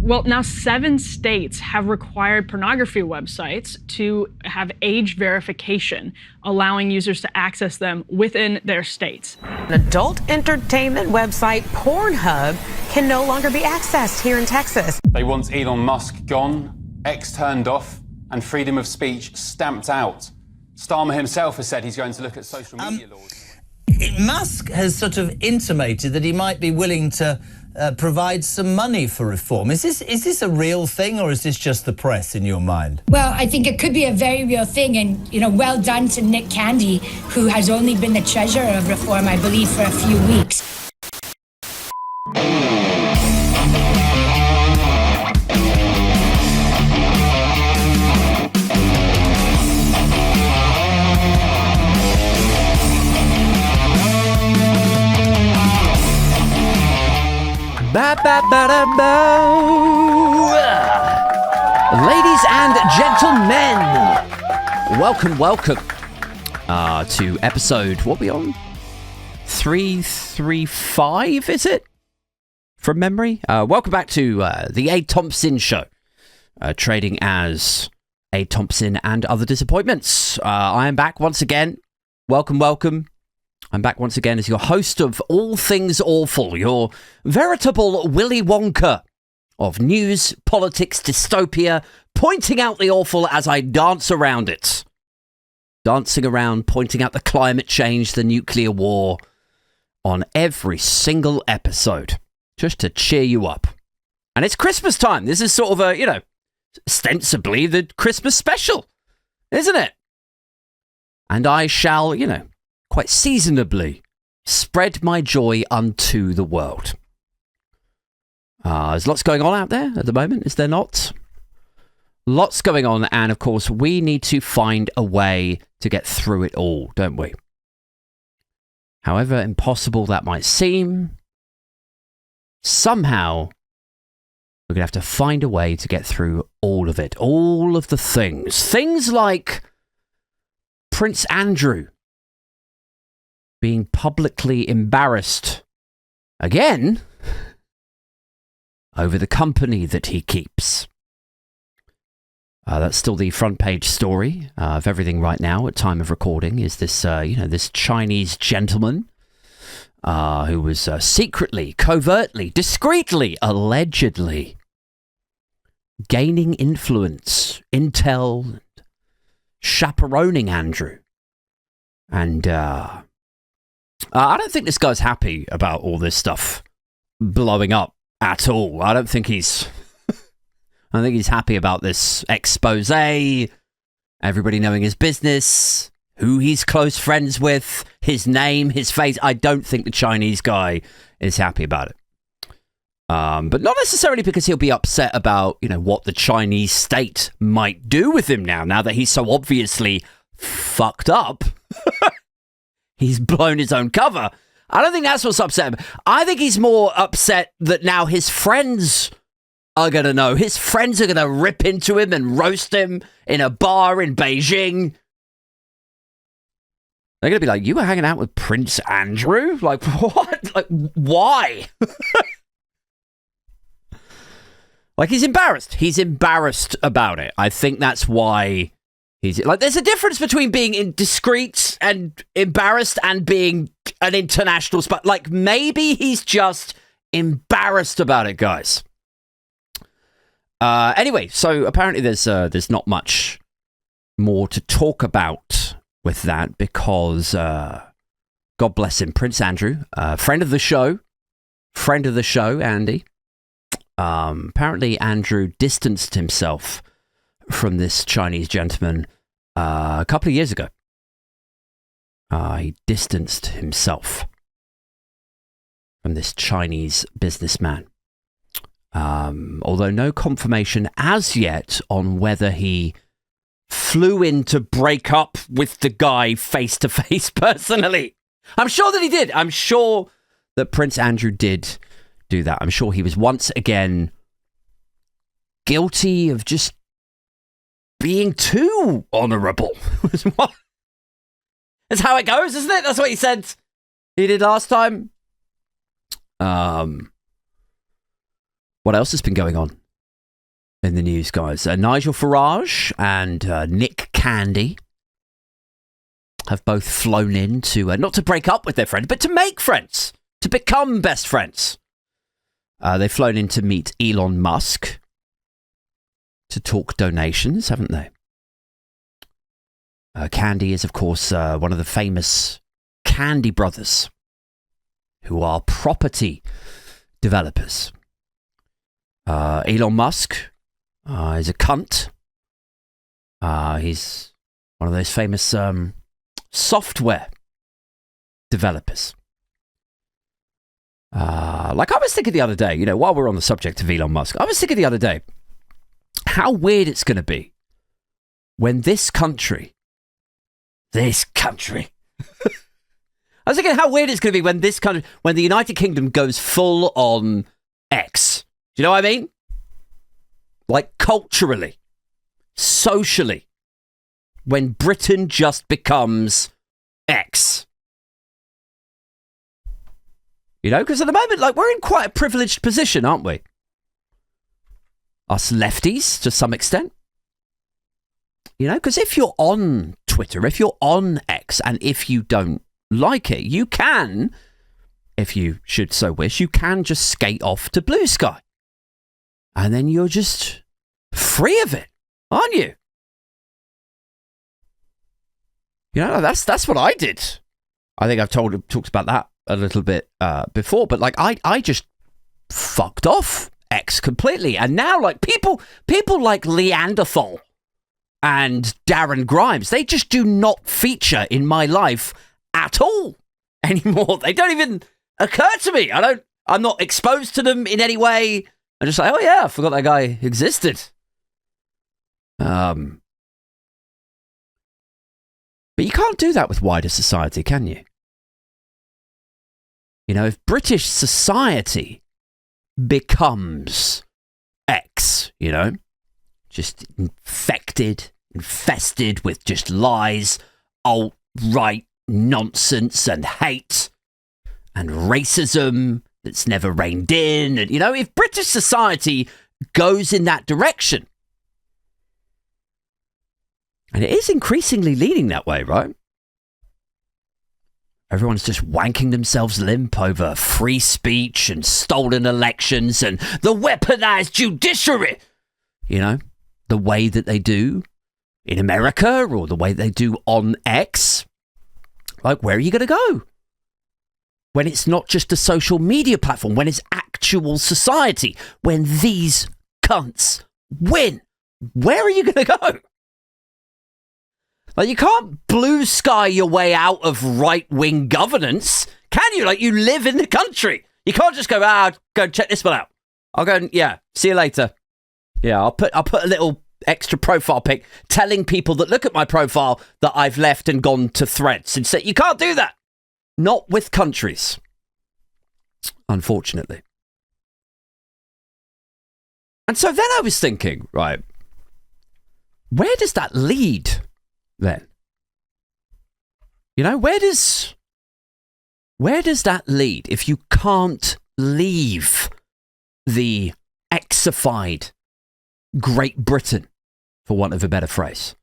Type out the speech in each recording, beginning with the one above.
Well, now 7 states have required pornography websites to have age verification, allowing users to access them within their states. An adult entertainment website, PornHub, can no longer be accessed here in Texas. They want Elon Musk gone, X turned off, and freedom of speech stamped out. Starmer himself has said he's going to look at social media laws. Musk has sort of intimated that he might be willing to provide some money for reform. Is this a real thing, or is this just the press in your mind? Well, I think it could be a very real thing, and, well done to Nick Candy, who has only been the treasurer of reform, I believe, for a few weeks. Ladies and gentlemen, welcome to episode, what are we on? 335, is it? From memory? Welcome back to the A. Thompson Show, trading as A. Thompson and Other Disappointments. I am back once again. Welcome. I'm back once again as your host of All Things Awful, your veritable Willy Wonka of news, politics, dystopia, pointing out the awful as I dance around it. Dancing around, pointing out the climate change, the nuclear war, on every single episode, just to cheer you up. And it's Christmas time. This is sort of a, ostensibly the Christmas special, isn't it? And I shall, quite seasonably spread my joy unto the world. There's lots going on out there at the moment, is there not? Lots going on, and of course we need to find a way to get through it all, don't we? However impossible that might seem, somehow we're going to have to find a way to get through all of it, all of the things. Things like Prince Andrew being publicly embarrassed again over the company that he keeps. That's still the front page story of everything right now at time of recording, is this, this Chinese gentleman who was secretly, covertly, discreetly, allegedly gaining influence, intel, chaperoning Andrew. And I don't think this guy's happy about all this stuff blowing up at all. I don't think he's happy about this expose, everybody knowing his business, who he's close friends with, his name, his face. I don't think the Chinese guy is happy about it. But not necessarily because he'll be upset about, what the Chinese state might do with him now that he's so obviously fucked up. He's blown his own cover. I don't think that's what's upset him. I think he's more upset that now his friends are going to know. His friends are going to rip into him and roast him in a bar in Beijing. They're going to be like, you were hanging out with Prince Andrew? Like, what? Like, why? Like, he's embarrassed. He's embarrassed about it. I think that's why he's... Like, there's a difference between being indiscreet and embarrassed and being an international spot. Like, maybe he's just embarrassed about it, guys. Anyway, so apparently there's not much more to talk about with that because, God bless him, Prince Andrew, friend of the show, Andy. Apparently Andrew distanced himself from this Chinese gentleman a couple of years ago. He distanced himself from this Chinese businessman. Although no confirmation as yet on whether he flew in to break up with the guy face to face personally. I'm sure that he did. I'm sure that Prince Andrew did do that. I'm sure he was once again guilty of just being too honourable. That's how it goes, isn't it? That's what he said he did last time. What else has been going on in the news, guys. Nigel Farage and Nick Candy have both flown in to, not to break up with their friends, but to make friends, to become best friends. They've flown in to meet Elon Musk to talk donations, haven't they? Candy is, of course, one of the famous Candy brothers, who are property developers. Elon Musk is a cunt. He's one of those famous software developers. Like I was thinking the other day, while we're on the subject of Elon Musk, I was thinking the other day how weird it's going to be when this country, I was thinking how weird it's going to be when when the United Kingdom goes full on X. Do you know what I mean? Like culturally, socially, when Britain just becomes X. Because at the moment, like, we're in quite a privileged position, aren't we? Us lefties, to some extent. Because if you're on Twitter, if you're on X, and if you don't like it, you can, if you should so wish, you can just skate off to Blue Sky. And then you're just free of it, aren't you? That's what I did. I think I've talked about that a little bit before, but like I just fucked off X completely. And now like people like Leanderthal and Darren Grimes, they just do not feature in my life at all anymore. They don't even occur to me. I'm not exposed to them in any way. I'm just like, oh yeah, I forgot that guy existed. But you can't do that with wider society, can you? If British society becomes X, just infested with just lies, alt-right nonsense and hate and racism that's never reined in. And, if British society goes in that direction, and it is increasingly leaning that way, right? Everyone's just wanking themselves limp over free speech and stolen elections and the weaponized judiciary. The way that they do in America or the way they do on X. Like, where are you going to go? When it's not just a social media platform, when it's actual society, when these cunts win, where are you going to go? Like, you can't Blue Sky your way out of right-wing governance, can you? Like, you live in the country. You can't just go, go and check this one out. I'll go and, see you later. Yeah, I'll put a little extra profile pic telling people that look at my profile that I've left and gone to Threads. And say, you can't do that. Not with countries. Unfortunately. And so then I was thinking, right, where does that lead then? Where does that lead if you can't leave the Xified Great Britain, for want of a better phrase?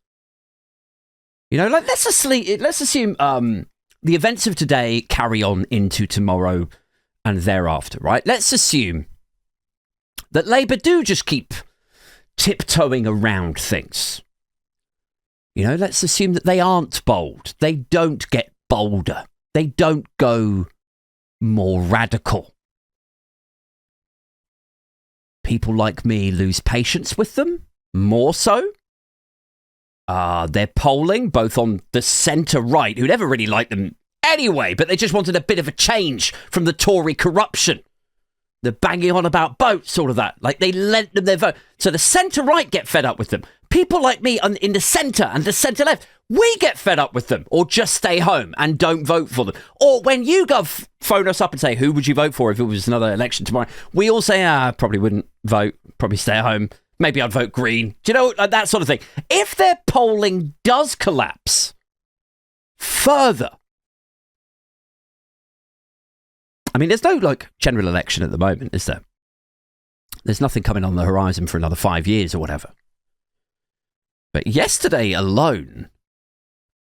Like let's assume the events of today carry on into tomorrow and thereafter, right? Let's assume that Labour do just keep tiptoeing around things. Let's assume that they aren't bold. They don't get bolder. They don't go more radical. People like me lose patience with them, more so. They're polling both on the centre-right, who never really liked them anyway, but they just wanted a bit of a change from the Tory corruption. They're banging on about boats, all of that. Like, they lent them their vote. So the centre-right get fed up with them. People like me in the centre and the centre-left, we get fed up with them, or just stay home and don't vote for them. Or when you phone us up and say, who would you vote for if it was another election tomorrow? We all say, I probably wouldn't vote, probably stay at home. Maybe I'd vote Green. Do you know, like that sort of thing. If their polling does collapse further, I mean, there's no, general election at the moment, is there? There's nothing coming on the horizon for another 5 years or whatever. But yesterday alone,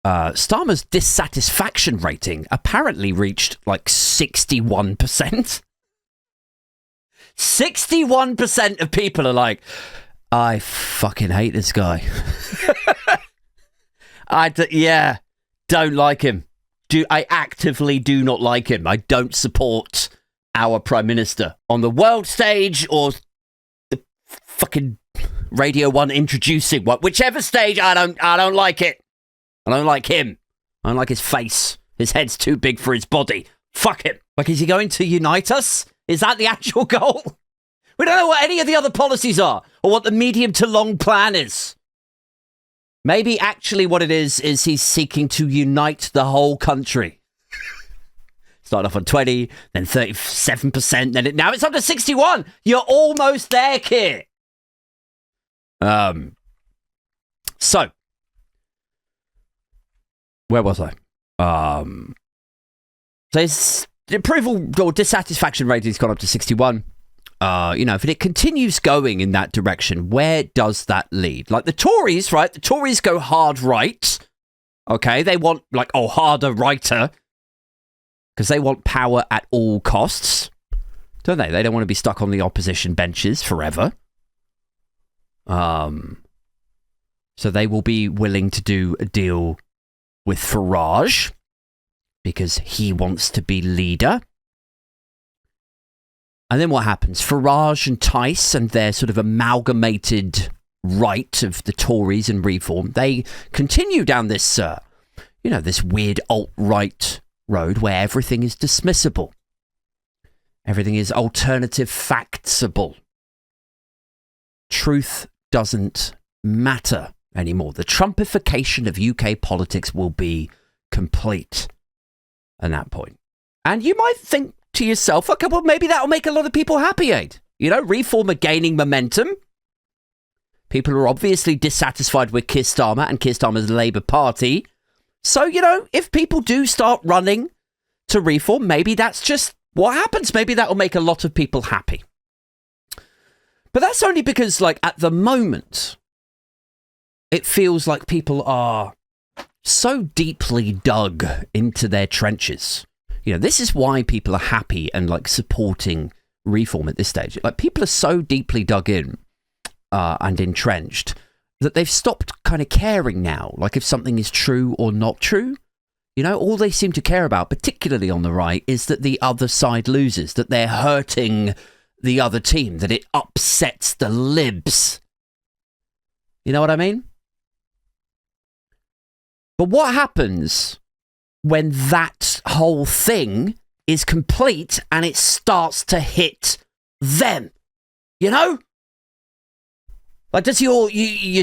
Starmer's dissatisfaction rating apparently reached like 61%. 61% of people are like, I fucking hate this guy. Don't like him. I actively do not like him. I don't support our Prime Minister on the world stage or the fucking Radio 1 introducing one. Whichever stage, I don't like it. I don't like him. I don't like his face. His head's too big for his body. Fuck him. Like, is he going to unite us? Is that the actual goal? We don't know what any of the other policies are or what the medium to long plan is. Maybe actually what it is he's seeking to unite the whole country. Started off on 20, then 37%, then now it's up to 61. You're almost there, kid. So, where was I? So his approval or dissatisfaction rating's gone up to 61. If it continues going in that direction, where does that lead? Like the Tories, right? The Tories go hard right. Okay, they want harder righter because they want power at all costs, don't they? They don't want to be stuck on the opposition benches forever. So they will be willing to do a deal with Farage because he wants to be leader. And then what happens? Farage and Tice and their sort of amalgamated right of the Tories and Reform, they continue down this, this weird alt-right road where everything is dismissible. Everything is alternative factsable. Truth doesn't matter anymore. The Trumpification of UK politics will be complete at that point. And you might think to yourself, okay, well, maybe that'll make a lot of people happy, Aid. Reform are gaining momentum. People are obviously dissatisfied with Keir Starmer and Keir Starmer's Labour Party. So, if people do start running to Reform, maybe that's just what happens. Maybe that'll make a lot of people happy. But that's only because, at the moment, it feels like people are so deeply dug into their trenches. This is why people are happy and supporting Reform at this stage. People are so deeply dug in and entrenched that they've stopped kind of caring now. If something is true or not true, all they seem to care about, particularly on the right, is that the other side loses, that they're hurting the other team, that it upsets the libs. You know what I mean? But what happens when that whole thing is complete and it starts to hit them? Does your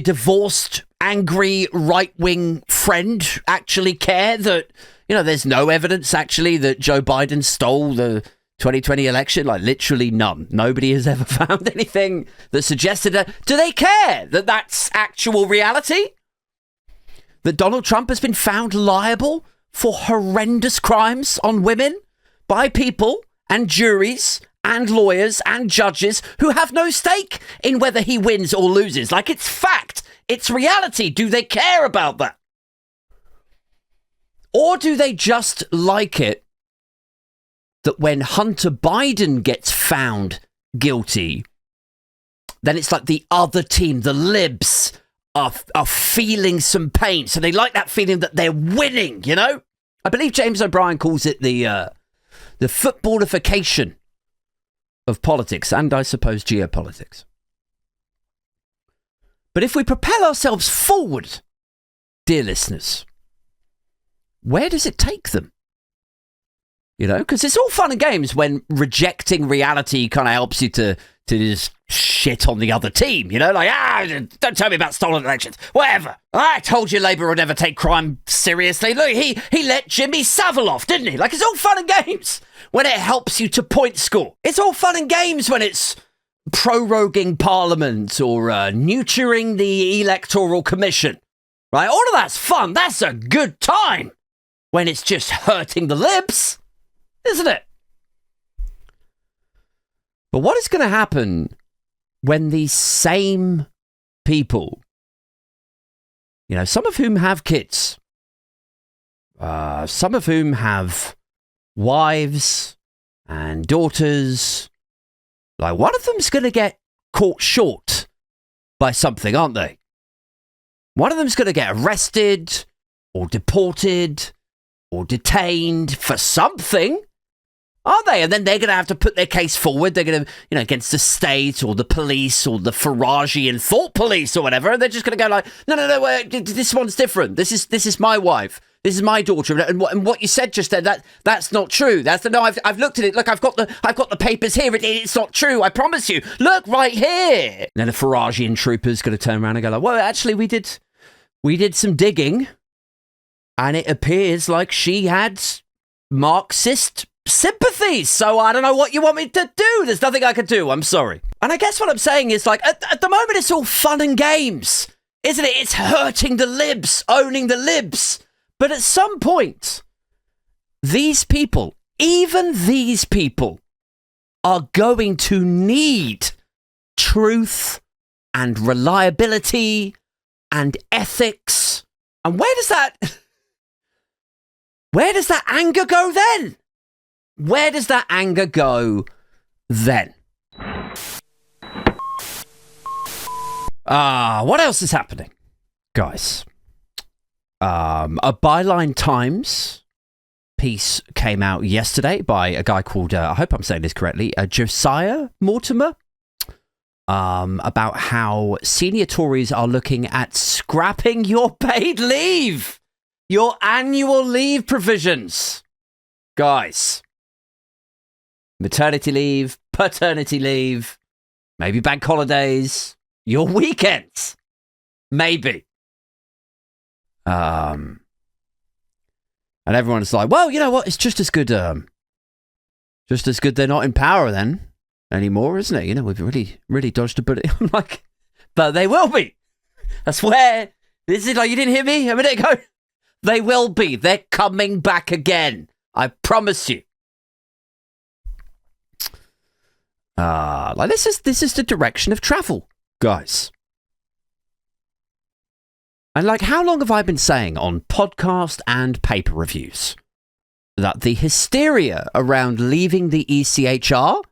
divorced, angry, right-wing friend actually care that, there's no evidence actually that Joe Biden stole the 2020 election? Literally none. Nobody has ever found anything that suggested that. Do they care that that's actual reality? That Donald Trump has been found liable for horrendous crimes on women by people and juries and lawyers and judges who have no stake in whether he wins or loses. It's fact. It's reality. Do they care about that? Or do they just like it that when Hunter Biden gets found guilty, then it's like the other team, the libs, are feeling some pain. So they like that feeling that they're winning, I believe James O'Brien calls it the footballification of politics and, I suppose, geopolitics. But if we propel ourselves forward, dear listeners, where does it take them? Because it's all fun and games when rejecting reality kind of helps you to just shit on the other team, don't tell me about stolen elections, whatever. I told you Labour would never take crime seriously. Look, he let Jimmy Savile off, didn't he? It's all fun and games when it helps you to point score. It's all fun and games when it's proroguing Parliament or neutering the Electoral Commission, right? All of that's fun. That's a good time when it's just hurting the libs, isn't it? But what is going to happen when these same people, some of whom have kids, some of whom have wives and daughters, like one of them's going to get caught short by something, aren't they? One of them's going to get arrested or deported or detained for something, aren't they? And then they're going to have to put their case forward. They're going to, against the state or the police or the Faragian thought police or whatever. And they're just going to go like, no, wait, this one's different. This is my wife. This is my daughter. And what you said just then, that's not true. I've looked at it. Look, I've got the papers here. It's not true. I promise you. Look right here. And then a Faragian trooper's going to turn around and go like, well, actually, we did some digging, and it appears like she had Marxist sympathies. So I don't know what you want me to do. There's nothing I can do. I'm sorry. And I guess what I'm saying is, like, at the moment, it's all fun and games, isn't it? It's hurting the libs, owning the libs. But at some point, these people, even these people, are going to need truth and reliability and ethics. And where does that anger go then? Where does that anger go then? What else is happening, guys? A Byline Times piece came out yesterday by a guy called, I hope I'm saying this correctly, Josiah Mortimer, about how senior Tories are looking at scrapping your paid leave, your annual leave provisions. Guys, maternity leave, paternity leave, maybe bank holidays, your weekends, maybe. And everyone's like, well, you know what? It's just as good they're not in power then anymore, isn't it? We've really dodged a bullet. I'm like, but they will be. I swear. This is like, you didn't hear me a minute ago? They will be. They're coming back again. I promise you. Like this is the direction of travel, guys. And like, how long have I been saying on podcast and paper reviews that the hysteria around leaving the ECHR,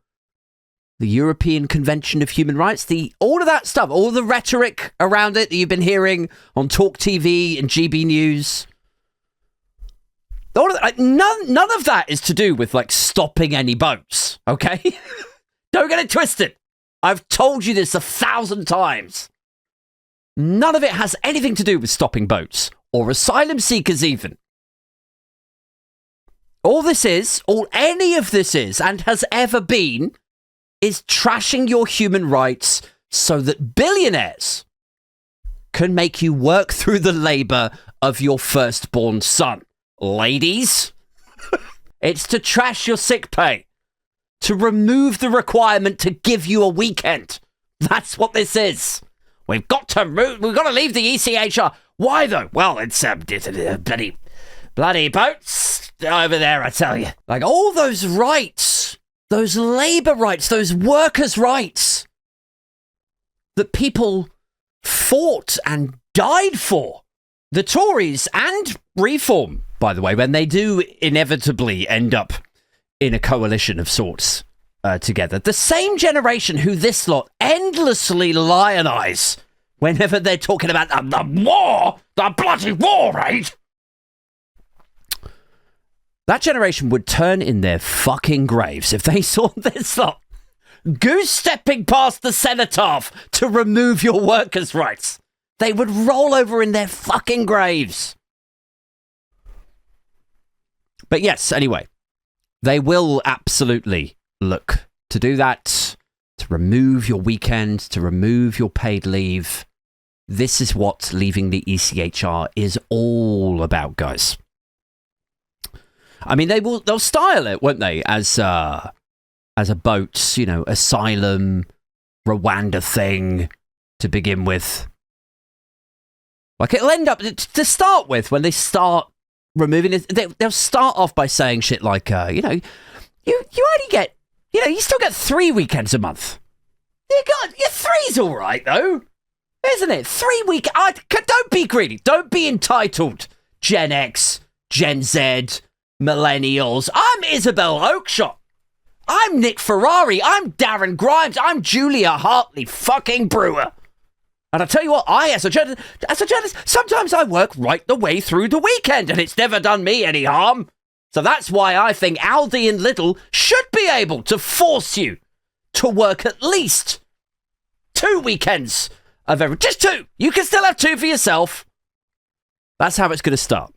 the European Convention of Human Rights, all of that stuff, all the rhetoric around it that you've been hearing on Talk TV and GB News, all of that, none of that is to do with like stopping any boats, okay? Don't get it twisted. I've told you this 1,000 times. None of it has anything to do with stopping boats or asylum seekers even. All any of this is and has ever been is trashing your human rights so that billionaires can make you work through the labour of your firstborn son. Ladies, it's to trash your sick pay, to remove the requirement to give you a weekend. That's what this is. We've got to leave the ECHR. Why though? Well, it's bloody boats over there, I tell you. Like all those rights, those labour rights, those workers' rights that people fought and died for. The Tories and Reform, by the way, when they do inevitably end up in a coalition of sorts together. The same generation who this lot endlessly lionize whenever they're talking about the war, the bloody war, right? That generation would turn in their fucking graves if they saw this lot goose-stepping past the cenotaph to remove your workers' rights. They would roll over in their fucking graves. But yes, anyway, they will absolutely look to do that, to remove your weekend, to remove your paid leave. This is what leaving the ECHR is all about, guys. I mean, they'll style it, won't they, as a boat, asylum, Rwanda thing to begin with. Like, it'll end up, to start with, when they start removing it, they'll start off by saying shit like, you only get, you still get 3 weekends a month. Your 3's all right, though. Isn't it? 3 week. Don't be greedy. Don't be entitled. Gen X, Gen Z, millennials. I'm Isabel Oakeshott. I'm Nick Ferrari. I'm Darren Grimes. I'm Julia Hartley fucking Brewer. And I tell you what, as a journalist, sometimes I work right the way through the weekend, and it's never done me any harm. So that's why I think Aldi and Lidl should be able to force you to work at least 2 weekends of just 2. You can still have 2 for yourself. That's how it's going to start.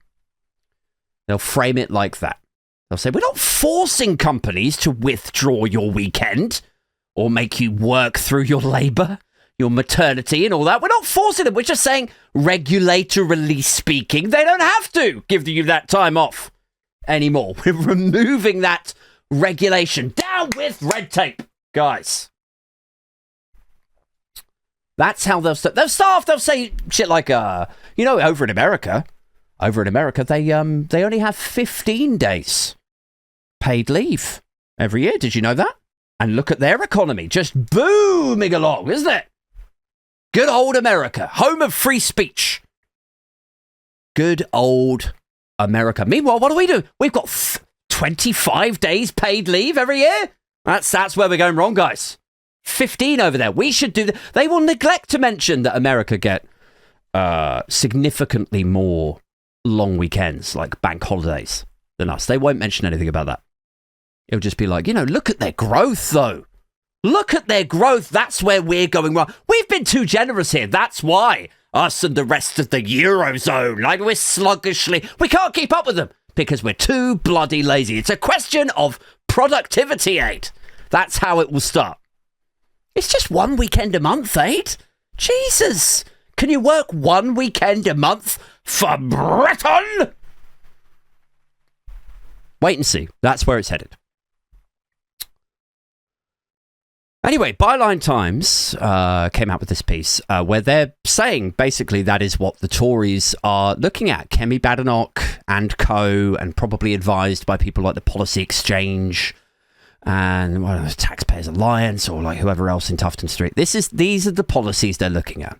They'll frame it like that. They'll say, we're not forcing companies to withdraw your weekend or make you work through your labour, your maternity and all that. We're not forcing them. We're just saying, regulatorily speaking, they don't have to give you that time off anymore. We're removing that regulation. Down with red tape, guys. That's how they'll start. They'll say shit like, over in America, they only have 15 days paid leave every year. Did you know that? And look at their economy, just booming along, isn't it? Good old America, home of free speech. Good old America. Meanwhile, what do? We've got 25 days paid leave every year. That's where we're going wrong, guys. 15 over there. We should do that. They will neglect to mention that America get significantly more long weekends, like bank holidays, than us. They won't mention anything about that. It'll just be like, look at their growth, though. Look at their growth. That's where we're going wrong. We've been too generous here. That's why us and the rest of the Eurozone, like we're sluggishly, we can't keep up with them because we're too bloody lazy. It's a question of productivity aid. That's how it will start. It's just 1 weekend a month, aid. Jesus. Can you work 1 weekend a month for Britain? Wait and see. That's where it's headed. Anyway, Byline Times came out with this piece where they're saying basically that is what the Tories are looking at. Kemi Badenoch and co, and probably advised by people like the Policy Exchange and the Taxpayers Alliance or like whoever else in Tufton Street. These are the policies they're looking at.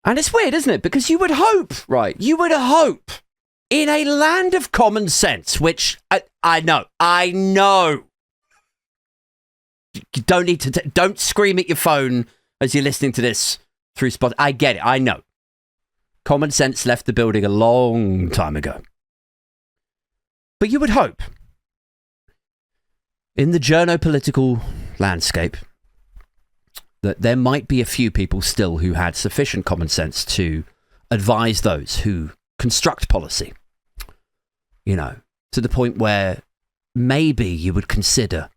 And it's weird, isn't it? Because you would hope, right? You would hope in a land of common sense, which I know. You don't need to, don't scream at your phone as you're listening to this through Spot. I get it. I know. Common sense left the building a long time ago. But you would hope in the journo-political landscape that there might be a few people still who had sufficient common sense to advise those who construct policy, to the point where maybe you would consider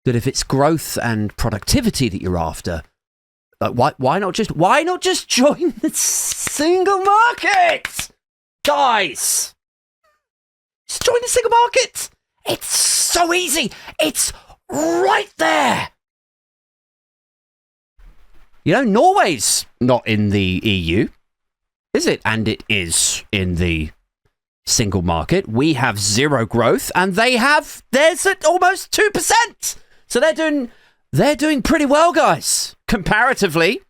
that if it's growth and productivity that you're after, like why not just join the single market, guys? Just join the single market. It's so easy. It's right there. Norway's not in the EU, is it? And it is in the single market. We have zero growth, and there's at almost 2%. So they're doing pretty well, guys, comparatively.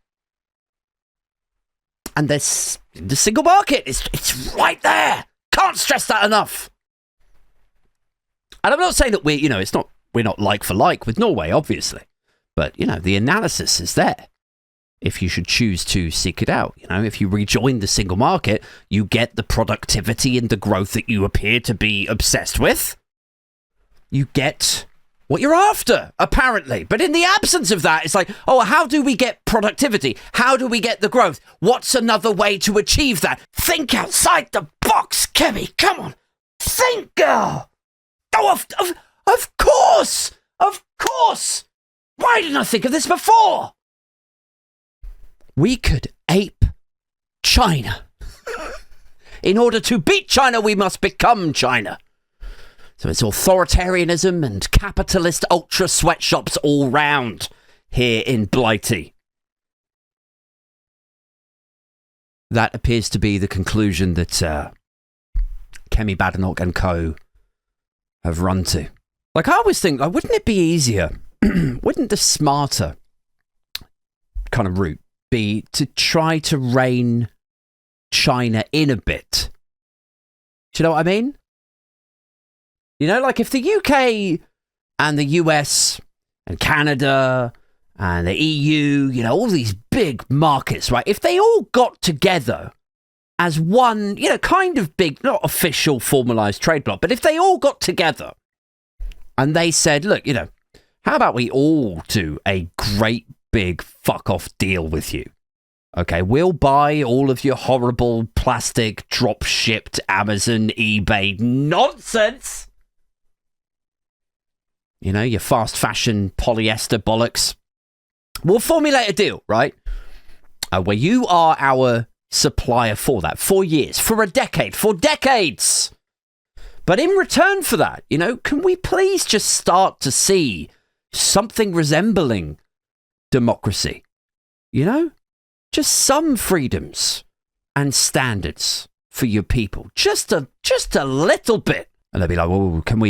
And there's the single market. It's right there. Can't stress that enough. And I'm not saying that we're not like for like with Norway, obviously. But, the analysis is there. If you should choose to seek it out, if you rejoin the single market, you get the productivity and the growth that you appear to be obsessed with. You get what you're after, apparently. But in the absence of that, it's like, how do we get productivity? How do we get the growth? What's another way to achieve that? Think outside the box, Kemi. Come on. Think, girl. Oh, of course. Of course. Why didn't I think of this before? We could ape China. In order to beat China, we must become China. So it's authoritarianism and capitalist ultra sweatshops all round here in Blighty. That appears to be the conclusion that Kemi Badenoch and co have run to. Like, I always think, wouldn't it be easier wouldn't the smarter kind of route be to try to rein China in a bit? Do you know what I mean? You know, like if the UK and the US and Canada and the EU, you know, all these big markets, right? If they all got together as one, you know, kind of big, not official formalized trade bloc, but if they all got together and they said, look, you know, how about we all do a great big fuck off deal with you? Okay, we'll buy all of your horrible plastic drop shipped Amazon, eBay nonsense. You know, your fast fashion polyester bollocks. We'll formulate a deal, right? Where you are our supplier for that, for years, for a decade, for decades. But in return for that, you know, can we please just start to see something resembling democracy? You know, just some freedoms and standards for your people, just a little bit. And they'll be like, well, can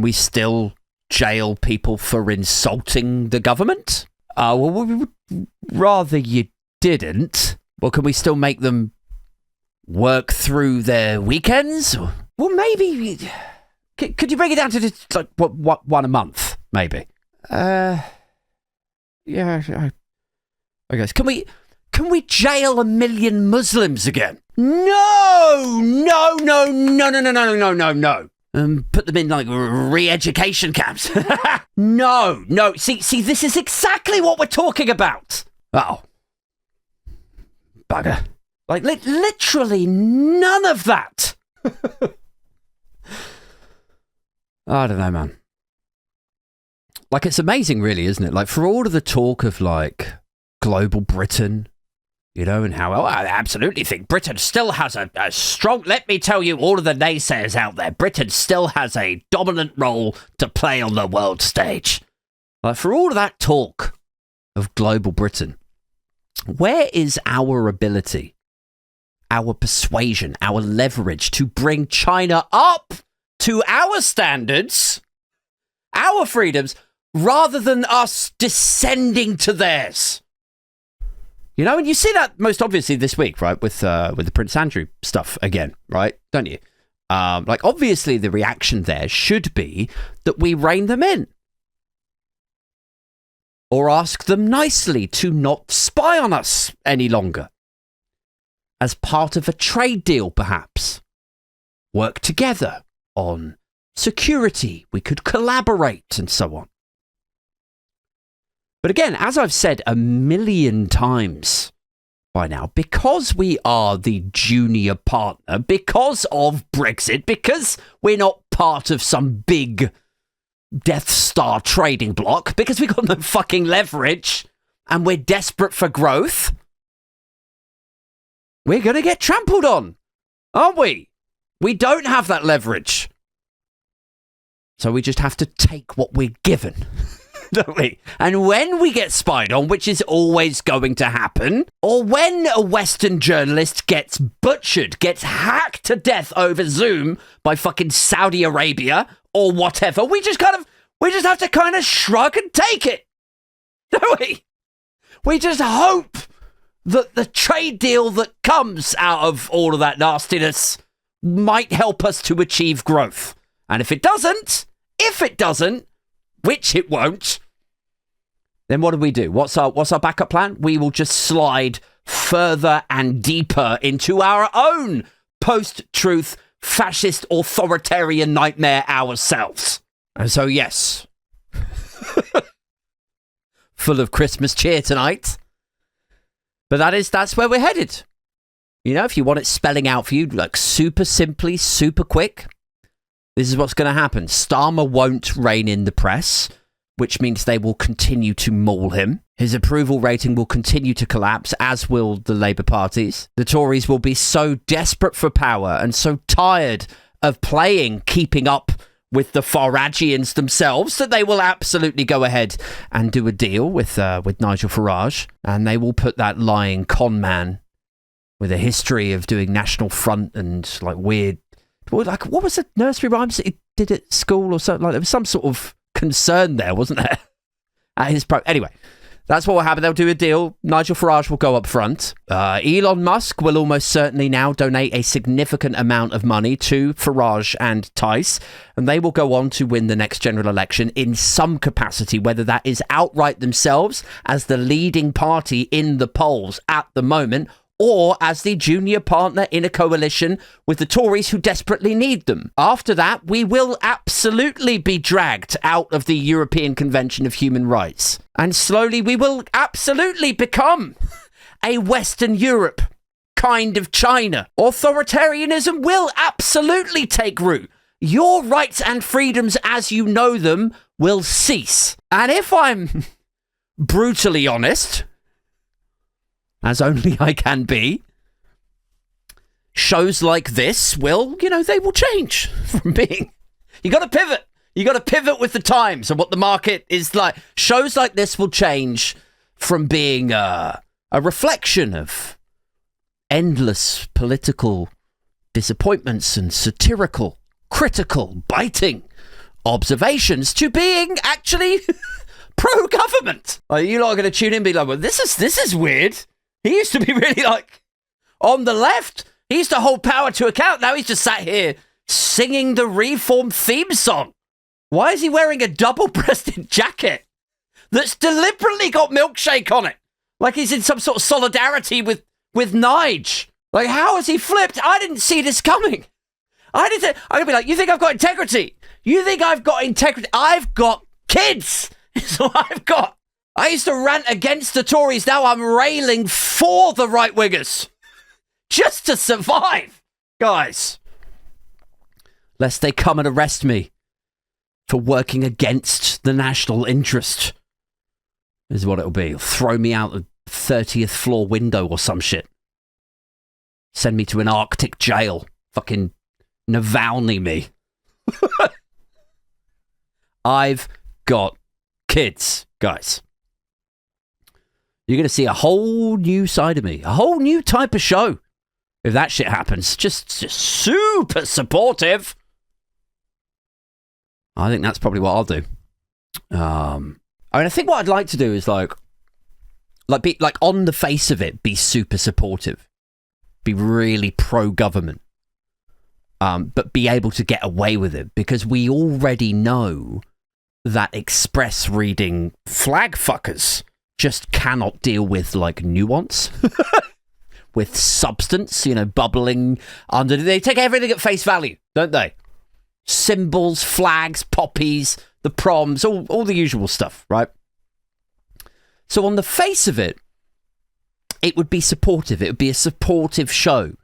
we still jail people for insulting the government? Well, we would rather you didn't. Well, can we still make them work through their weekends? Well, maybe. Could you bring it down to just like what one a month, maybe? Yeah. I guess. Can we jail 1 million Muslims again? No. Put them in like re-education camps. No. See, this is exactly what we're talking about. Oh, bugger! Like literally none of that. I don't know, man. Like, it's amazing, really, isn't it? Like, for all of the talk of like global Britain, you know, and how I absolutely think Britain still has a strong, let me tell you, all of the naysayers out there, Britain still has a dominant role to play on the world stage. Like, for all of that talk of global Britain, where is our ability, our persuasion, our leverage to bring China up to our standards, our freedoms, rather than us descending to theirs? You know, and you see that most obviously this week, right, with the Prince Andrew stuff again, right? Don't you? Like, obviously the reaction there should be that we rein them in. Or ask them nicely to not spy on us any longer. As part of a trade deal, perhaps. Work together on security. We could collaborate and so on. But again, as I've said 1 million times by now, because we are the junior partner, because of Brexit, because we're not part of some big Death Star trading block, because we got no fucking leverage and we're desperate for growth, we're going to get trampled on, aren't we? We don't have that leverage. So we just have to take what we're given. Don't we? And when we get spied on, which is always going to happen, or when a Western journalist gets butchered, gets hacked to death over Zoom by fucking Saudi Arabia or whatever, we just have to kind of shrug and take it. Don't we? We just hope that the trade deal that comes out of all of that nastiness might help us to achieve growth. And if it doesn't, which it won't, then what do? What's our backup plan? We will just slide further and deeper into our own post-truth fascist authoritarian nightmare ourselves. And so, yes, full of Christmas cheer tonight. But that's where we're headed. You know, if you want it spelling out for you, like super simply, super quick, this is what's going to happen. Starmer won't rein in the press, which means they will continue to maul him. His approval rating will continue to collapse, as will the Labour parties. The Tories will be so desperate for power and so tired of keeping up with the Faragians themselves that they will absolutely go ahead and do a deal with Nigel Farage, and they will put that lying con man with a history of doing National Front and like weird, like what was the nursery rhymes that he did at school or something? Like there was some sort of concern there, wasn't there? Anyway, that's what will happen. They'll do a deal. Nigel Farage will go up front. Elon Musk will almost certainly now donate a significant amount of money to Farage and Tice, and they will go on to win the next general election in some capacity, whether that is outright themselves as the leading party in the polls at the moment, or as the junior partner in a coalition with the Tories who desperately need them. After that, we will absolutely be dragged out of the European Convention of Human Rights. And slowly we will absolutely become a Western Europe kind of China. Authoritarianism will absolutely take root. Your rights and freedoms as you know them will cease. And if I'm brutally honest, as only I can be, shows like this will, they will change from being... You got to pivot. You got to pivot with the times and what the market is like. Shows like this will change from being a reflection of endless political disappointments and satirical, critical, biting observations to being actually pro-government. Like, you're not going to tune in and be like, well, this is weird. He used to be really on the left. He used to hold power to account. Now he's just sat here singing the Reform theme song. Why is he wearing a double-breasted jacket that's deliberately got milkshake on it? Like he's in some sort of solidarity with Nige. Like, how has he flipped? I didn't see this coming. I'm going to be like, you think I've got integrity? You think I've got integrity? I've got kids. That's what I've got. I used to rant against the Tories. Now I'm railing for the right-wingers. Just to survive. Guys. Lest they come and arrest me for working against the national interest. This is what it'll be. Throw me out the 30th floor window or some shit. Send me to an Arctic jail. Fucking Navalny me. I've got kids, guys. You're going to see a whole new side of me. A whole new type of show. If that shit happens. Just super supportive. I think that's probably what I'll do. I think what I'd like to do is be on the face of it, be super supportive. Be really pro-government. But be able to get away with it. Because we already know that express reading flag fuckers just cannot deal with nuance, with substance, bubbling under. They take everything at face value, don't they? Symbols, flags, poppies, the proms, all the usual stuff, right? So on the face of it, it would be supportive. It would be a supportive show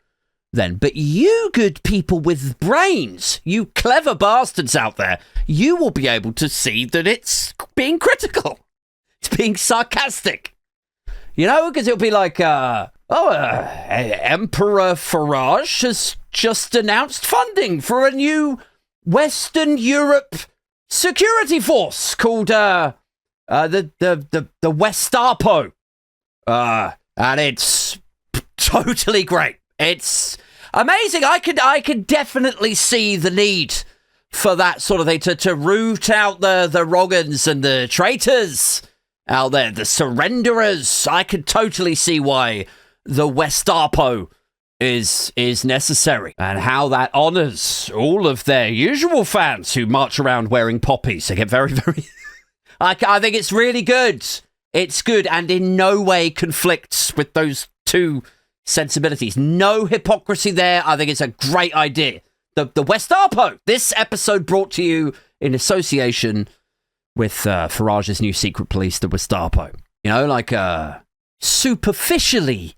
then. But you good people with brains, you clever bastards out there, you will be able to see that it's being critical. It's being sarcastic. Because it'll be like, Emperor Farage has just announced funding for a new Western Europe security force called the Westapo. And it's totally great. It's amazing. I could definitely see the need for that sort of thing to root out the wrong-uns and the traitors out there, the surrenderers. I could totally see why the Westapo is necessary and how that honors all of their usual fans who march around wearing poppies. They get very, very... I think it's really good. It's good and in no way conflicts with those two sensibilities. No hypocrisy there. I think it's a great idea. The Westapo. This episode brought to you in association with Farage's new secret police, the Westapo. Superficially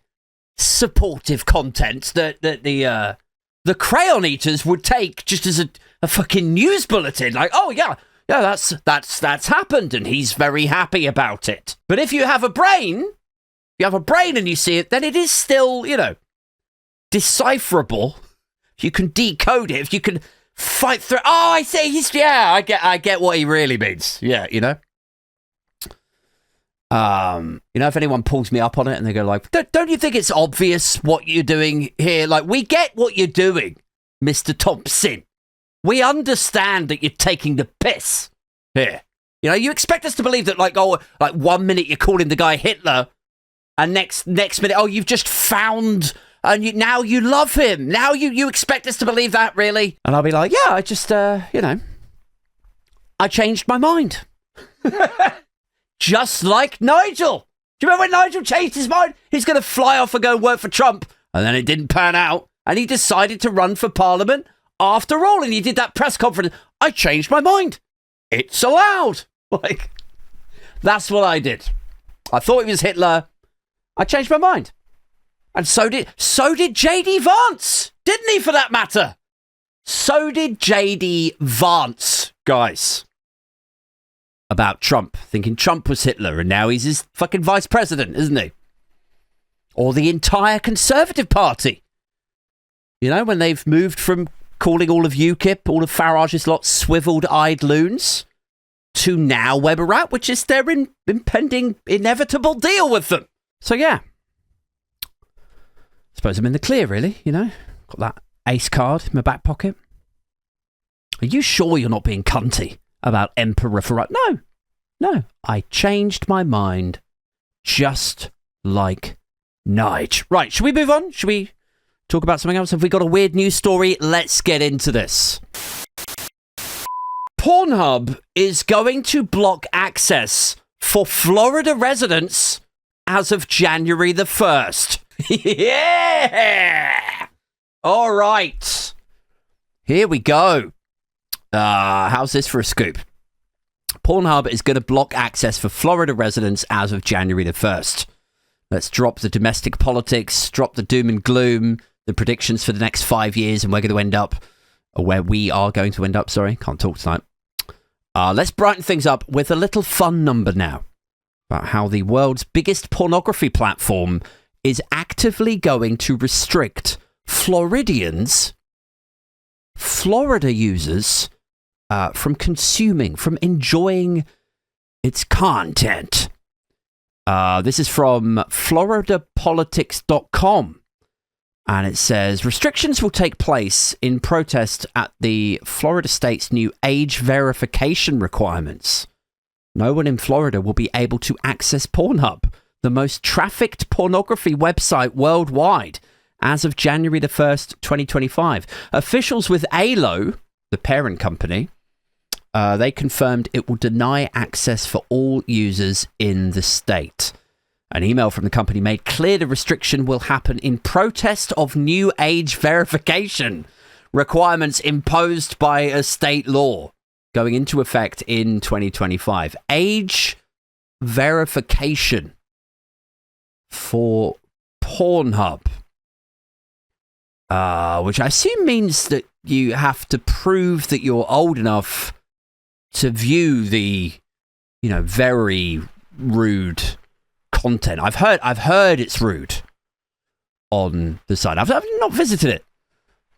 supportive content that the Crayon Eaters would take just as a fucking news bulletin. That's happened and he's very happy about it. But if you have a brain, and you see it, then it is still, decipherable. If you can decode it, if you can fight through. Oh, I see. I get what he really means. Yeah, if anyone pulls me up on it and they go don't you think it's obvious what you're doing here? We get what you're doing, Mr. Thompson. We understand that you're taking the piss here. You know, you expect us to believe that, like, oh, like 1 minute you're calling the guy Hitler, and next minute, oh, you've just found, and now you love him. Now you expect us to believe that, really? And I'll be like, yeah, I just, I changed my mind. Just like Nigel. Do you remember when Nigel changed his mind? He's going to fly off and go work for Trump. And then it didn't pan out. And he decided to run for Parliament after all. And he did that press conference. I changed my mind. It's allowed. Like, that's what I did. I thought he was Hitler. I changed my mind. And so did JD Vance. Didn't he, for that matter? So did JD Vance, guys. About Trump, thinking Trump was Hitler, and now he's his fucking vice president, isn't he? Or the entire Conservative Party. You know, when they've moved from calling all of UKIP, all of Farage's lot, swiveled-eyed loons, to now where we're at, which is their impending, inevitable deal with them. So, yeah. Suppose I'm in the clear, really, you know? Got that ace card in my back pocket. Are you sure you're not being cunty about Emperor Farage? No. I changed my mind just like Nige. Right, should we move on? Should we talk about something else? Have we got a weird news story? Let's get into this. PornHub is going to block access for Florida residents as of January the 1st. Yeah! All right. Here we go. How's this for a scoop? PornHub is going to block access for Florida residents as of January the 1st. Let's drop the domestic politics, drop the doom and gloom, the predictions for the next 5 years, and we're going to end up, or where we are going to end up, sorry, can't talk tonight. Let's brighten things up with a little fun number now about how the world's biggest pornography platform is actively going to restrict Florida users from consuming, from enjoying its content. This is from floridapolitics.com. And it says, restrictions will take place in protest at the Florida state's new age verification requirements. No one in Florida will be able to access PornHub, the most trafficked pornography website worldwide, as of January the 1st, 2025. Officials with ALO, the parent company, they confirmed it will deny access for all users in the state. An email from the company made clear the restriction will happen in protest of new age verification requirements imposed by a state law going into effect in 2025. Age verification for Pornhub, which I assume means that you have to prove that you're old enough to view the, very rude content. I've heard it's rude on the site. I've not visited it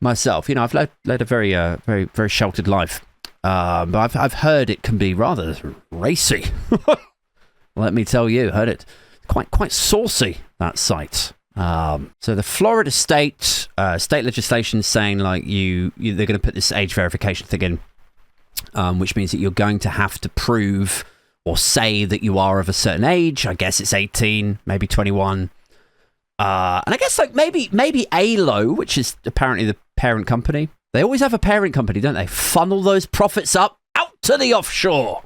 myself. I've led a very very very sheltered life. But I've heard it can be rather racy. Let me tell you, heard it quite saucy, that site. So the Florida state legislation is saying like they're going to put this age verification thing in, which means that you're going to have to prove or say that you are of a certain age. I guess it's 18, maybe 21. And I guess like maybe ALO, which is apparently the parent company. They always have a parent company, don't they? Funnel those profits up out to the offshore.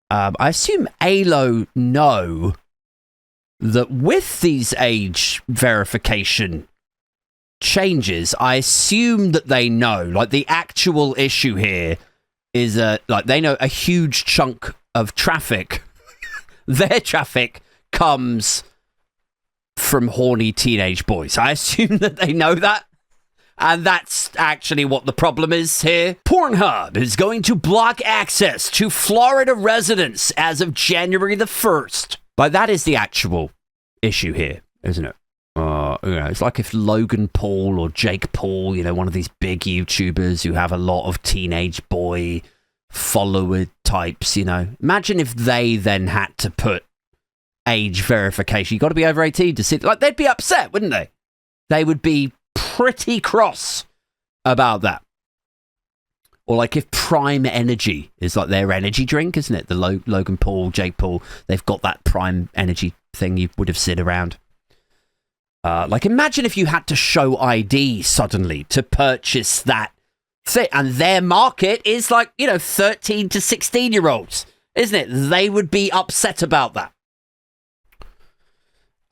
I assume ALO know that with these age verification changes, I assume that they know, like the actual issue here is like they know a huge chunk of traffic, their traffic comes from horny teenage boys. I assume that they know that. And that's actually what the problem is here. Pornhub is going to block access to Florida residents as of January the 1st. Like, that is the actual issue here, isn't it? It's like if Logan Paul or Jake Paul, one of these big YouTubers who have a lot of teenage boy follower types, Imagine if they then had to put age verification. You got to be over 18 to see. Like, they'd be upset, wouldn't they? They would be pretty cross about that. Or like if Prime Energy is like their energy drink, isn't it? The Logan Paul, Jake Paul, they've got that Prime Energy thing you would have seen around. Like imagine if you had to show ID suddenly to purchase that thing, and their market is like, 13 to 16-year-olds, isn't it? They would be upset about that.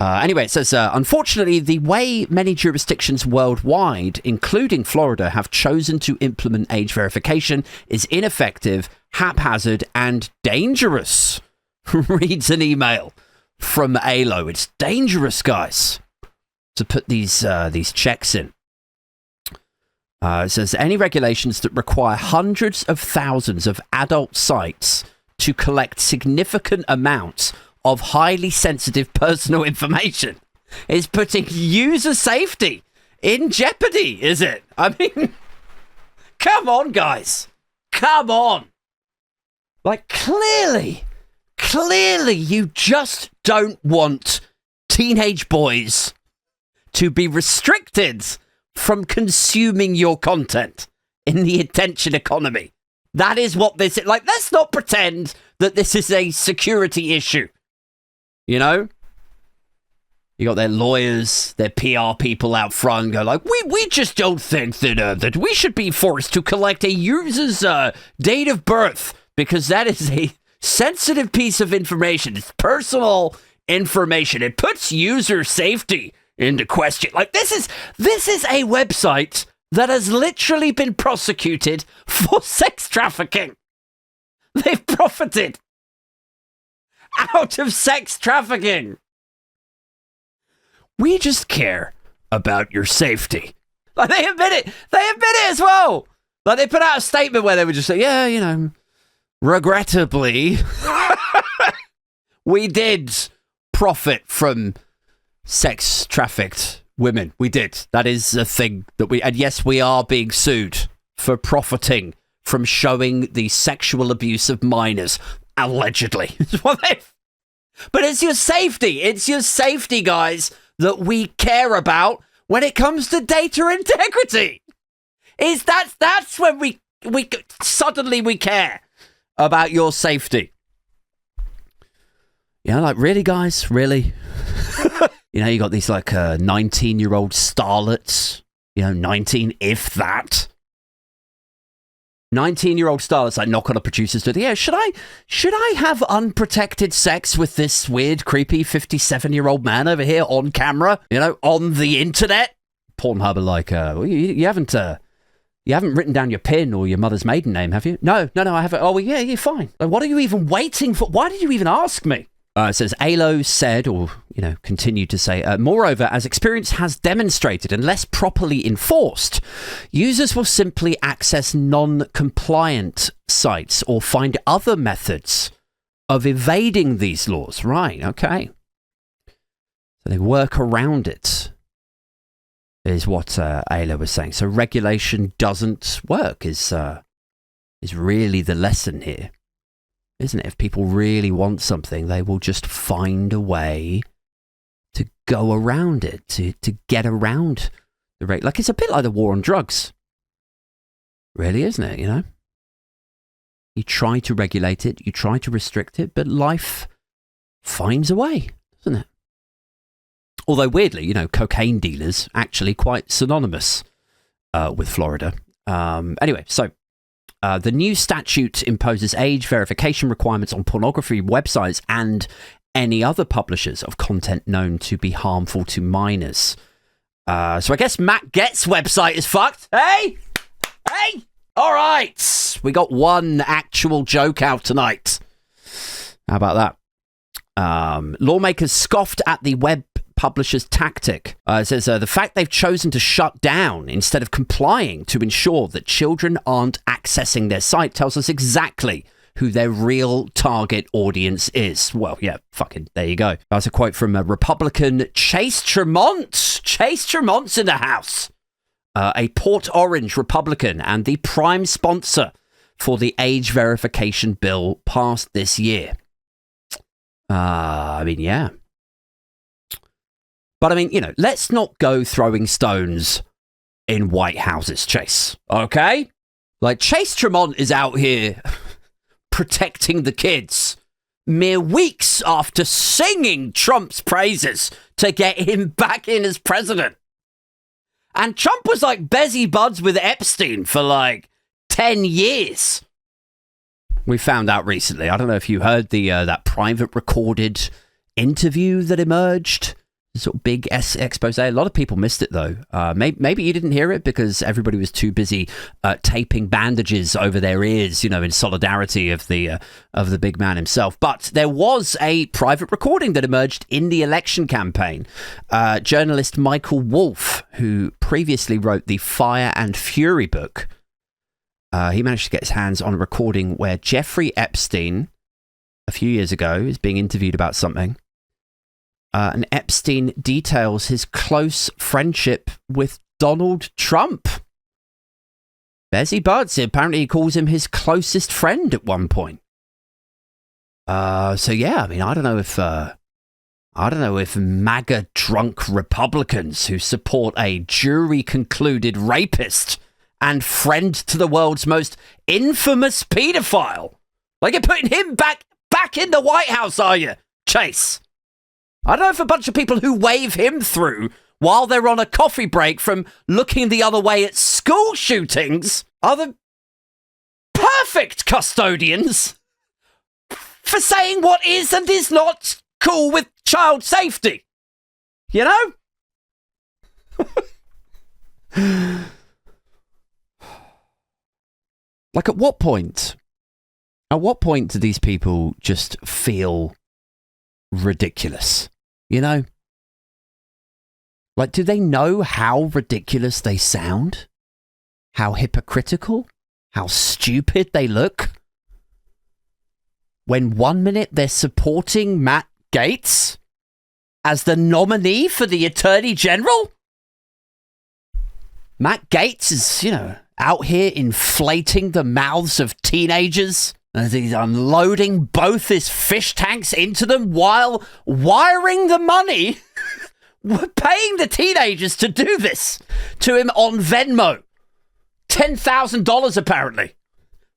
Anyway, it says, unfortunately, the way many jurisdictions worldwide, including Florida, have chosen to implement age verification is ineffective, haphazard, and dangerous. Reads an email from ALO. It's dangerous, guys, to put these checks in. It says, any regulations that require hundreds of thousands of adult sites to collect significant amounts of highly sensitive personal information is putting user safety in jeopardy, is it? I mean, come on, guys. Come on. Like, clearly, you just don't want teenage boys to be restricted from consuming your content in the attention economy. That is what this is. Like, let's not pretend that this is a security issue. You got their lawyers, their PR people out front go like, we just don't think that we should be forced to collect a user's date of birth because that is a sensitive piece of information. It's personal information. It puts user safety into question. Like this is a website that has literally been prosecuted for sex trafficking. They've profited out of sex trafficking. We just care about your safety. Like they admit it. They admit it as well. Like they put out a statement where they would just say, yeah, regrettably, we did profit from sex trafficked women. We did. That is a thing that and yes, we are being sued for profiting from showing the sexual abuse of minors. Allegedly. But it's your safety. It's your safety, guys, that we care about when it comes to data integrity. That's when we suddenly we care about your safety. Like really, guys, really? You got these like 19-year-old starlets, 19 if that. 19-year-old starlets like knock on a producer's door. Yeah, should I have unprotected sex with this weird, creepy 57-year-old man over here on camera? On the internet? Pornhub are like, you haven't written down your PIN or your mother's maiden name, have you? No, I haven't. Oh, well, yeah, you're fine. Like, what are you even waiting for? Why did you even ask me? It says, ALO said, or, continued to say, moreover, as experience has demonstrated, unless properly enforced, users will simply access non-compliant sites or find other methods of evading these laws. Right, okay. So they work around it, is what ALO was saying. So regulation doesn't work is really the lesson here. Isn't it? If people really want something, they will just find a way to go around it, to get around the rate. Like, it's a bit like the war on drugs. Really, isn't it, You try to regulate it, you try to restrict it, but life finds a way, doesn't it? Although, weirdly, cocaine dealers actually quite synonymous with Florida. Anyway, so... the new statute imposes age verification requirements on pornography websites and any other publishers of content known to be harmful to minors. So I guess Matt Get's website is fucked. Hey! All right. We got one actual joke out tonight. How about that? Lawmakers scoffed at the web publisher's tactic. It says the fact they've chosen to shut down instead of complying to ensure that children aren't accessing their site tells us exactly who their real target audience is. Well, yeah, fucking there you go. That's a quote from Republican Chase Tremont. Chase Tremont's in the house. A Port Orange Republican and the prime sponsor for the age verification bill passed this year. Yeah. But let's not go throwing stones in White Houses, Chase. Okay? Like, Chase Tremont is out here protecting the kids mere weeks after singing Trump's praises to get him back in as president. And Trump was like Bezzy buds with Epstein for like 10 years. We found out recently. I don't know if you heard that private recorded interview that emerged. Sort of big expose. A lot of people missed it though. Maybe you didn't hear it because everybody was too busy taping bandages over their ears, you know, in solidarity of the big man himself. But there was a private recording that emerged in the election campaign. Journalist Michael Wolff, who previously wrote the Fire and Fury book, he managed to get his hands on a recording where Jeffrey Epstein, a few years ago, is being interviewed about something. And Epstein details his close friendship with Donald Trump. Bezzy Buds, apparently he calls him his closest friend at one point. So yeah, I mean, I don't know if MAGA drunk Republicans who support a jury concluded rapist and friend to the world's most infamous pedophile, like you're putting him back in the White House, are you, Chase? I don't know if a bunch of people who wave him through while they're on a coffee break from looking the other way at school shootings are the perfect custodians for saying what is and is not cool with child safety. You know? Like, at what point do these people just feel ridiculous? You know? Like, do they know how ridiculous they sound? How hypocritical? How stupid they look? When 1 minute they're supporting Matt Gaetz as the nominee for the Attorney General? Matt Gaetz is, you know, out here inflating the mouths of teenagers as he's unloading both his fish tanks into them while wiring the money, paying the teenagers to do this to him on Venmo. $10,000 apparently.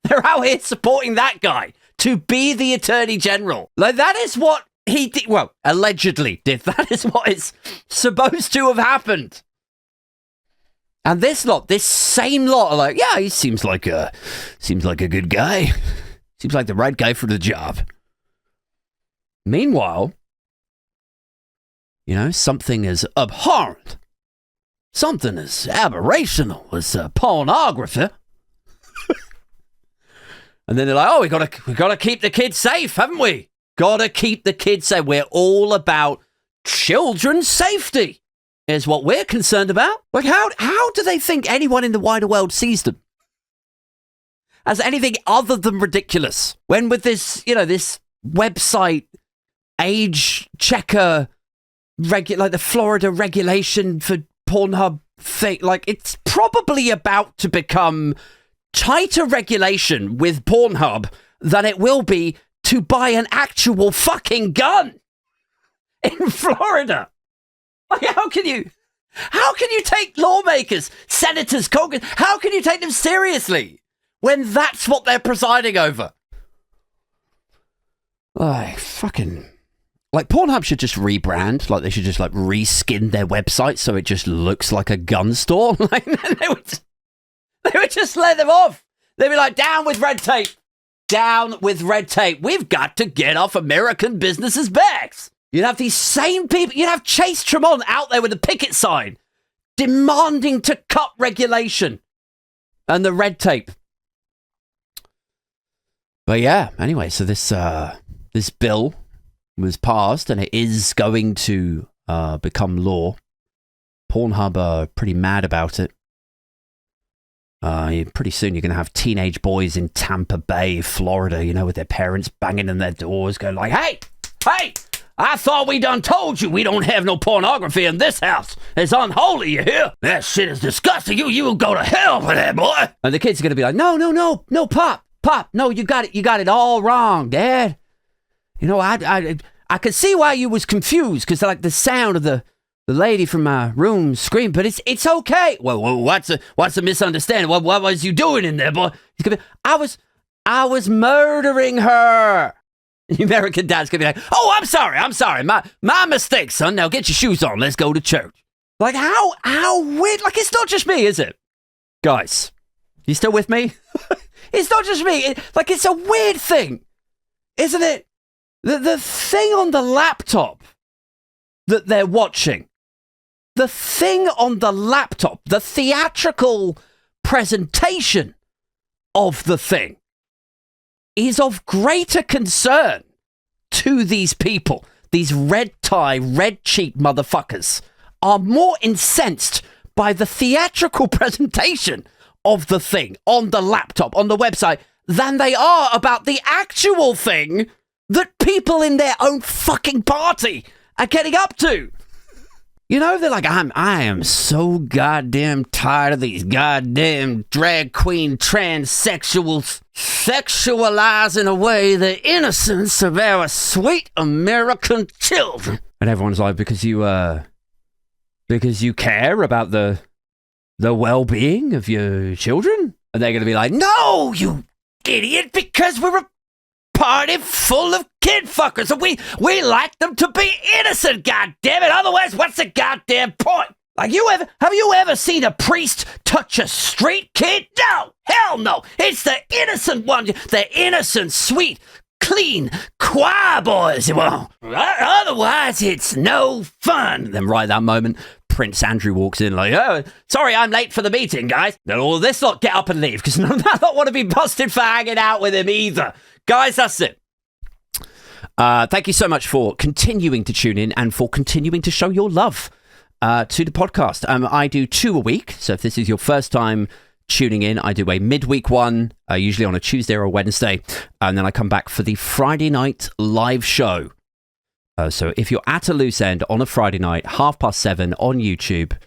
They're out here supporting that guy to be the Attorney General. Like, that is what he did. Well, allegedly did. That is what is supposed to have happened. And this same lot are like, yeah, he seems like a good guy. Seems like the right guy for the job. Meanwhile, you know, something as abhorrent, something as aberrational as pornography. And then they're like, oh, we gotta keep the kids safe, haven't we? Gotta keep the kids safe. We're all about children's safety, is what we're concerned about. Like, how do they think anyone in the wider world sees them as anything other than ridiculous? When with this, you know, this website age checker, like the Florida regulation for PornHub thing, like, it's probably about to become tighter regulation with PornHub than it will be to buy an actual fucking gun in Florida. Like, how can you take lawmakers, senators, Congress, how can you take them seriously when that's what they're presiding over? Like, fucking, like, Pornhub should just rebrand. Like, they should just, like, reskin their website so it just looks like a gun store. Like, they would just let them off. They'd be like, down with red tape. Down with red tape. We've got to get off American businesses' backs. You'd have these same people. You'd have Chase Tremont out there with a picket sign demanding to cut regulation and the red tape. But yeah, anyway, so this bill was passed and it is going to become law. Pornhub are pretty mad about it. Pretty soon you're going to have teenage boys in Tampa Bay, Florida, you know, with their parents banging on their doors going like, hey, I thought we done told you we don't have no pornography in this house. It's unholy, you hear? That shit is disgusting. You go to hell for that, boy. And the kids are going to be like, no, Pop, no, you got it all wrong, Dad. You know, I could see why you was confused, because like the sound of the The lady from my room screamed, but it's okay. Well, what's a misunderstanding? What was you doing in there, boy? I was murdering her. The American dad's gonna be like, oh, I'm sorry. My mistake, son. Now get your shoes on. Let's go to church. Like, how weird. Like, it's not just me, is it? Guys, you still with me? It's not just me. It's a weird thing, isn't it? The thing on the laptop that they're watching, the thing on the laptop, the theatrical presentation of the thing is of greater concern to these people. These red tie, red cheek motherfuckers are more incensed by the theatrical presentation of the thing on the laptop, on the website, than they are about the actual thing that people in their own fucking party are getting up to. You know, they're like, I am so goddamn tired of these goddamn drag queen transsexuals sexualizing away the innocence of our sweet American children. And everyone's like, because you care about the well-being of your children? And they're going to be like, no, you idiot, because we're a party full of kid fuckers, and we like them to be innocent, goddammit. Otherwise, what's the goddamn point? Like, have you ever seen a priest touch a street kid? No, hell no. It's the innocent one, the innocent, sweet, clean choir boys. Well, otherwise, it's no fun. Then right at that moment, Prince Andrew walks in like, oh, sorry, I'm late for the meeting, guys. Then all this lot get up and leave, because none of that lot want to be busted for hanging out with him either. Guys, that's it. Thank you so much for continuing to tune in and for continuing to show your love to the podcast. I do 2 a week. So if this is your first time tuning in, I do a midweek one, usually on a Tuesday or a Wednesday. And then I come back for the Friday night live show. So if you're at a loose end on a Friday night, 7:30 on YouTube,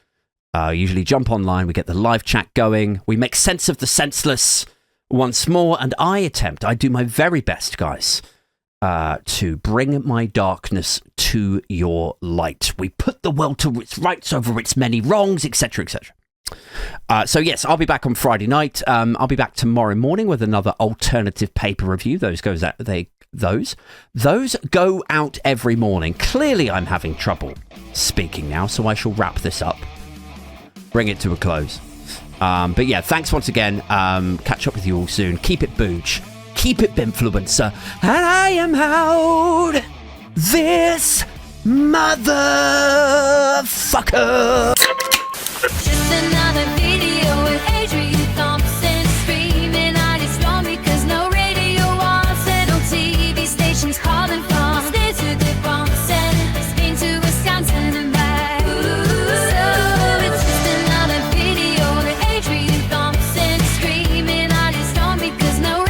usually jump online. We get the live chat going. We make sense of the senseless once more, and I do my very best, guys, to bring my darkness to your light. We put the world to its rights over its many wrongs, etc., etc. So yes, I'll be back on Friday night. I'll be back tomorrow morning with another alternative paper review. Those go out every morning. Clearly, I'm having trouble speaking now, so I shall wrap this up, bring it to a close. But yeah, thanks once again. Catch up with you all soon. Keep it booch. Keep it Bimfluencer. And I am out this motherfucker. Just another